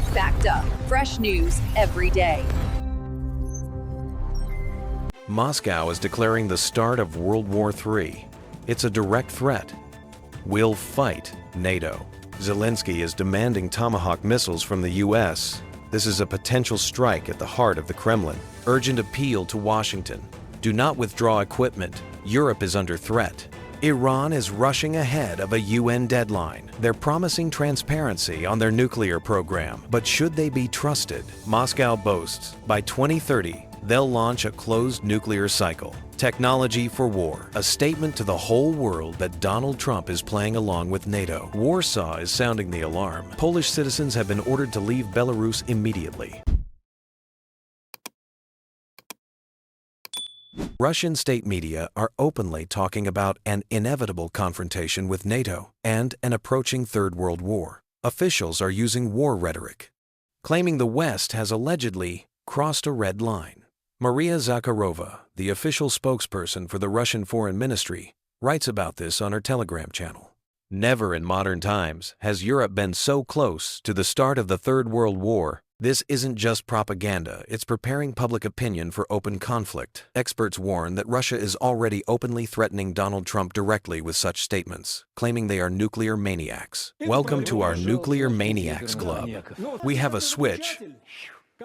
get Fact Up. Fresh news every day. Moscow is declaring the start of World War III. It's a direct threat. We'll fight NATO. Zelensky is demanding Tomahawk missiles from the U.S. This is a potential strike at the heart of the Kremlin. Urgent appeal to Washington. Do not withdraw equipment. Europe is under threat. Iran is rushing ahead of a UN deadline. They're promising transparency on their nuclear program, but should they be trusted? Moscow boasts by 2030, they'll launch a closed nuclear cycle. Technology for war, a statement to the whole world that Donald Trump is playing along with NATO. Warsaw is sounding the alarm. Polish citizens have been ordered to leave Belarus immediately. Russian state media are openly talking about an inevitable confrontation with NATO and an approaching Third World War. Officials are using war rhetoric, claiming the West has allegedly crossed a red line. Maria Zakharova, the official spokesperson for the Russian Foreign Ministry, writes about this on her Telegram channel. Never in modern times has Europe been so close to the start of the Third World War. This isn't just propaganda, it's preparing public opinion for open conflict. Experts warn that Russia is already openly threatening Donald Trump directly with such statements, claiming they are nuclear maniacs. Welcome to our Nuclear Maniacs Club. We have a switch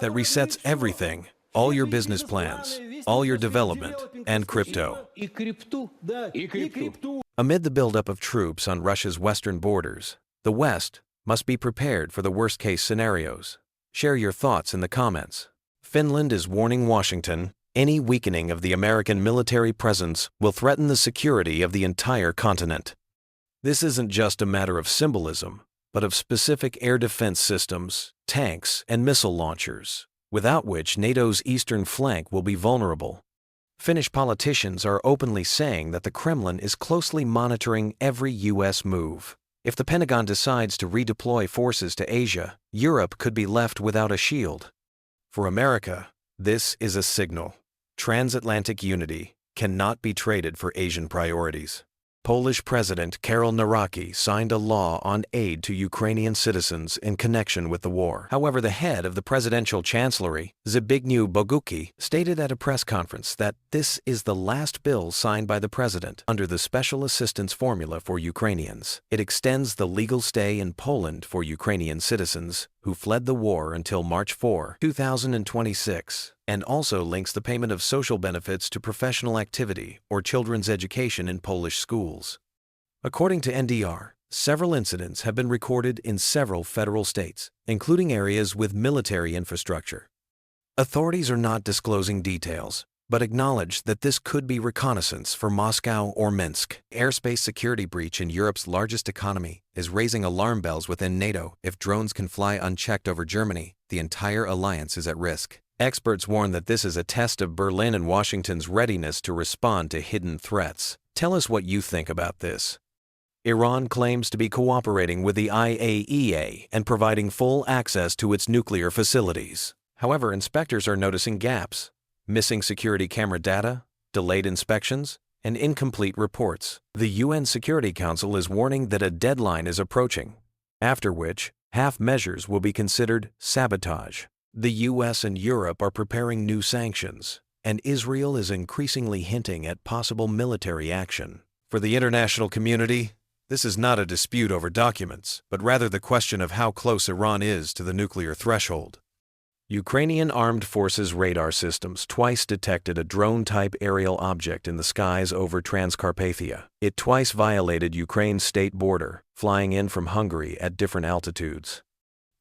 that resets everything, all your business plans, all your development, and crypto. Amid the buildup of troops on Russia's western borders, the West must be prepared for the worst-case scenarios. Share your thoughts in the comments. Finland is warning Washington, any weakening of the American military presence will threaten the security of the entire continent. This isn't just a matter of symbolism, but of specific air defense systems, tanks, and missile launchers, without which NATO's eastern flank will be vulnerable. Finnish politicians are openly saying that the Kremlin is closely monitoring every U.S. move. If the Pentagon decides to redeploy forces to Asia, Europe could be left without a shield. For America, this is a signal. Transatlantic unity cannot be traded for Asian priorities. Polish President Karol Nawrocki signed a law on aid to Ukrainian citizens in connection with the war. However, the head of the presidential chancellery, Zbigniew Bogucki, stated at a press conference that this is the last bill signed by the president under the Special Assistance Formula for Ukrainians. It extends the legal stay in Poland for Ukrainian citizens who fled the war until March 4, 2026. And also links the payment of social benefits to professional activity or children's education in Polish schools. According to NDR, several incidents have been recorded in several federal states, including areas with military infrastructure. Authorities are not disclosing details, but acknowledge that this could be reconnaissance for Moscow or Minsk. Airspace security breach in Europe's largest economy is raising alarm bells within NATO. If drones can fly unchecked over Germany, the entire alliance is at risk. Experts warn that this is a test of Berlin and Washington's readiness to respond to hidden threats. Tell us what you think about this. Iran claims to be cooperating with the IAEA and providing full access to its nuclear facilities. However, inspectors are noticing gaps, missing security camera data, delayed inspections, and incomplete reports. The UN Security Council is warning that a deadline is approaching, after which half measures will be considered sabotage. The US and Europe are preparing new sanctions, and Israel is increasingly hinting at possible military action. For the international community, this is not a dispute over documents, but rather the question of how close Iran is to the nuclear threshold. Ukrainian armed forces radar systems twice detected a drone-type aerial object in the skies over Transcarpathia. It twice violated Ukraine's state border, flying in from Hungary at different altitudes.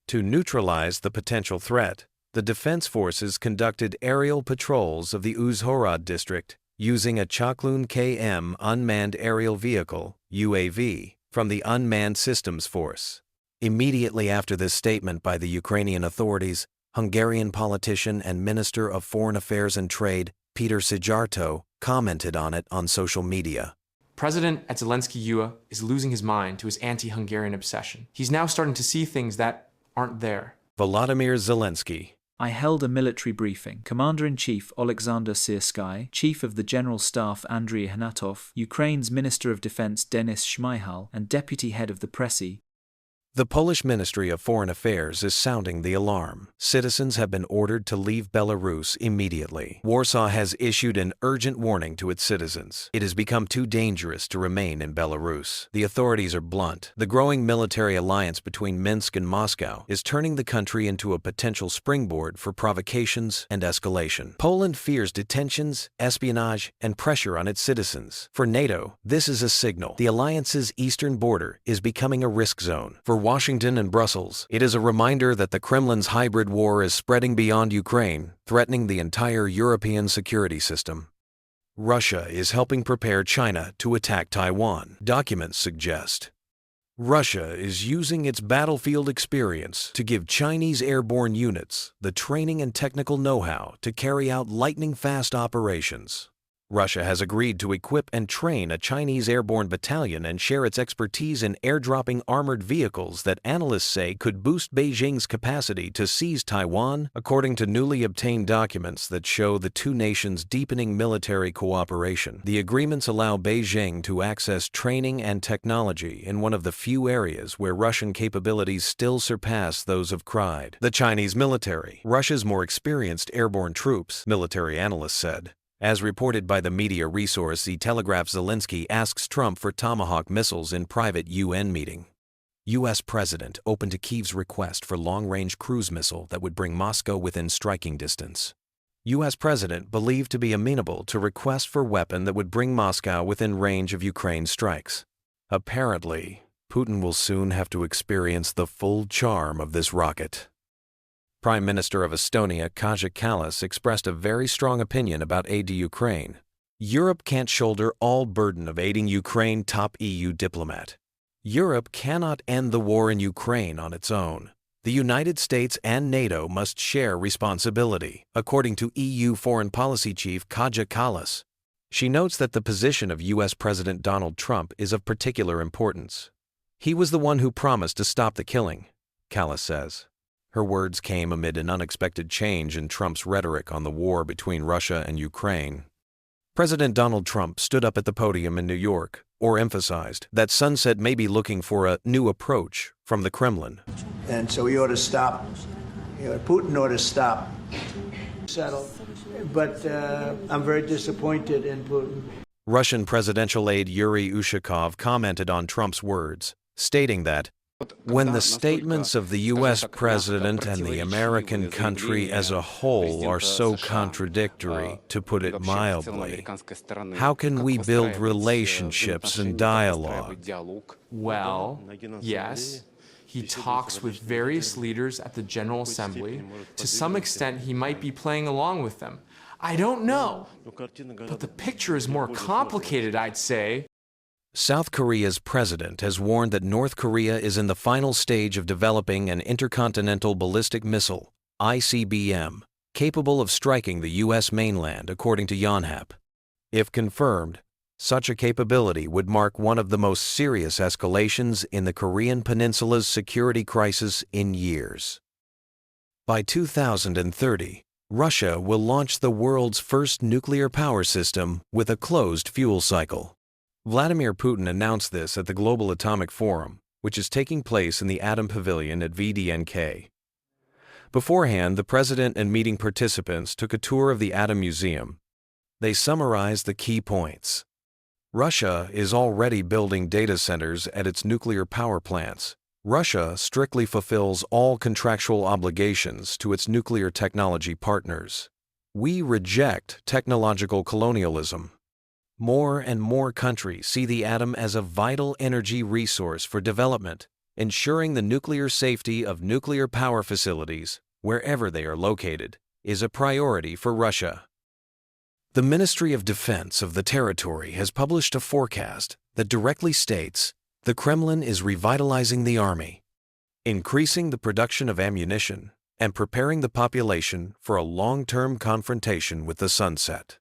To neutralize the potential threat, the defense forces conducted aerial patrols of the Uzhhorod district using a Chokloon KM unmanned aerial vehicle, UAV, from the Unmanned Systems Force. Immediately after this statement by the Ukrainian authorities, Hungarian politician and Minister of Foreign Affairs and Trade, Peter Szijjártó, commented on it on social media. President at Zelensky is losing his mind to his anti-Hungarian obsession. He's now starting to see things that aren't there. Volodymyr Zelensky. I held a military briefing. Commander-in-Chief Oleksandr Syrskyi, Chief of the General Staff Andriy Ihnatov, Ukraine's Minister of Defense Denis Shmyhal, and Deputy Head of the Pressy The Polish Ministry of Foreign Affairs is sounding the alarm. Citizens have been ordered to leave Belarus immediately. Warsaw has issued an urgent warning to its citizens. It has become too dangerous to remain in Belarus. The authorities are blunt. The growing military alliance between Minsk and Moscow is turning the country into a potential springboard for provocations and escalation. Poland fears detentions, espionage, and pressure on its citizens. For NATO, this is a signal. The alliance's eastern border is becoming a risk zone. For Washington and Brussels, it is a reminder that the Kremlin's hybrid war is spreading beyond Ukraine, threatening the entire European security system. Russia is helping prepare China to attack Taiwan, documents suggest. Russia is using its battlefield experience to give Chinese airborne units the training and technical know-how to carry out lightning-fast operations. Russia has agreed to equip and train a Chinese airborne battalion and share its expertise in airdropping armored vehicles that analysts say could boost Beijing's capacity to seize Taiwan, according to newly obtained documents that show the two nations deepening military cooperation. The agreements allow Beijing to access training and technology in one of the few areas where Russian capabilities still surpass those of CRIDE. The Chinese military, Russia's more experienced airborne troops, military analysts said. As reported by the media resource The Telegraph, Zelensky asks Trump for Tomahawk missiles in private UN meeting. U.S. President open to Kyiv's request for long-range cruise missile that would bring Moscow within striking distance. U.S. President believed to be amenable to request for weapon that would bring Moscow within range of Ukraine's strikes. Apparently, Putin will soon have to experience the full charm of this rocket. Prime Minister of Estonia, Kaja Kallas, expressed a very strong opinion about aid to Ukraine. Europe can't shoulder all burden of aiding Ukraine, top EU diplomat. Europe cannot end the war in Ukraine on its own. The United States and NATO must share responsibility, according to EU Foreign Policy Chief Kaja Kallas. She notes that the position of U.S. President Donald Trump is of particular importance. He was the one who promised to stop the killing, Kallas says. Her words came amid an unexpected change in Trump's rhetoric on the war between Russia and Ukraine. President Donald Trump stood up at the podium in New York, or emphasized that sunset may be looking for a new approach from the Kremlin. And so he ought to stop. Putin ought to stop. Settle. But I'm very disappointed in Putin. Russian presidential aide Yuri Ushakov commented on Trump's words, stating that when the statements of the U.S. president and the American country as a whole are so contradictory, to put it mildly, how can we build relationships and dialogue? Well, yes. He talks with various leaders at the General Assembly. To some extent, he might be playing along with them. I don't know. But the picture is more complicated, I'd say. South Korea's president has warned that North Korea is in the final stage of developing an intercontinental ballistic missile, ICBM, capable of striking the U.S. mainland, according to Yonhap. If confirmed, such a capability would mark one of the most serious escalations in the Korean Peninsula's security crisis in years. By 2030, Russia will launch the world's first nuclear power system with a closed fuel cycle. Vladimir Putin announced this at the Global Atomic Forum, which is taking place in the Atom Pavilion at VDNK. Beforehand, the president and meeting participants took a tour of the Atom Museum. They summarized the key points. Russia is already building data centers at its nuclear power plants. Russia strictly fulfills all contractual obligations to its nuclear technology partners. We reject technological colonialism. More and more countries see the atom as a vital energy resource for development, ensuring the nuclear safety of nuclear power facilities, wherever they are located, is a priority for Russia. The Ministry of Defense of the territory has published a forecast that directly states the Kremlin is revitalizing the army, increasing the production of ammunition, and preparing the population for a long-term confrontation with the sunset.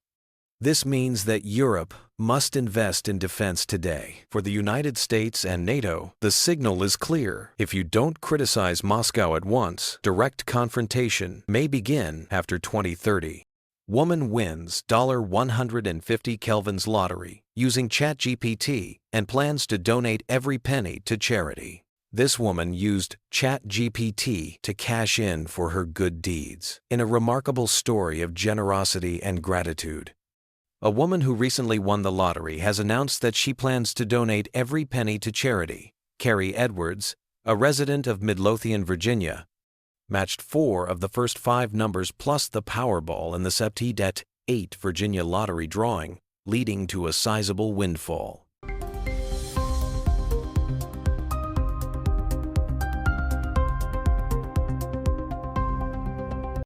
This means that Europe must invest in defense today. For the United States and NATO, the signal is clear. If you don't criticize Moscow at once, direct confrontation may begin after 2030. Woman wins $150 Kelvin's lottery using ChatGPT and plans to donate every penny to charity. This woman used ChatGPT to cash in for her good deeds in a remarkable story of generosity and gratitude. A woman who recently won the lottery has announced that she plans to donate every penny to charity. Carrie Edwards, a resident of Midlothian, Virginia, matched 4 of the first 5 numbers plus the Powerball in the September 8 Virginia lottery drawing, leading to a sizable windfall.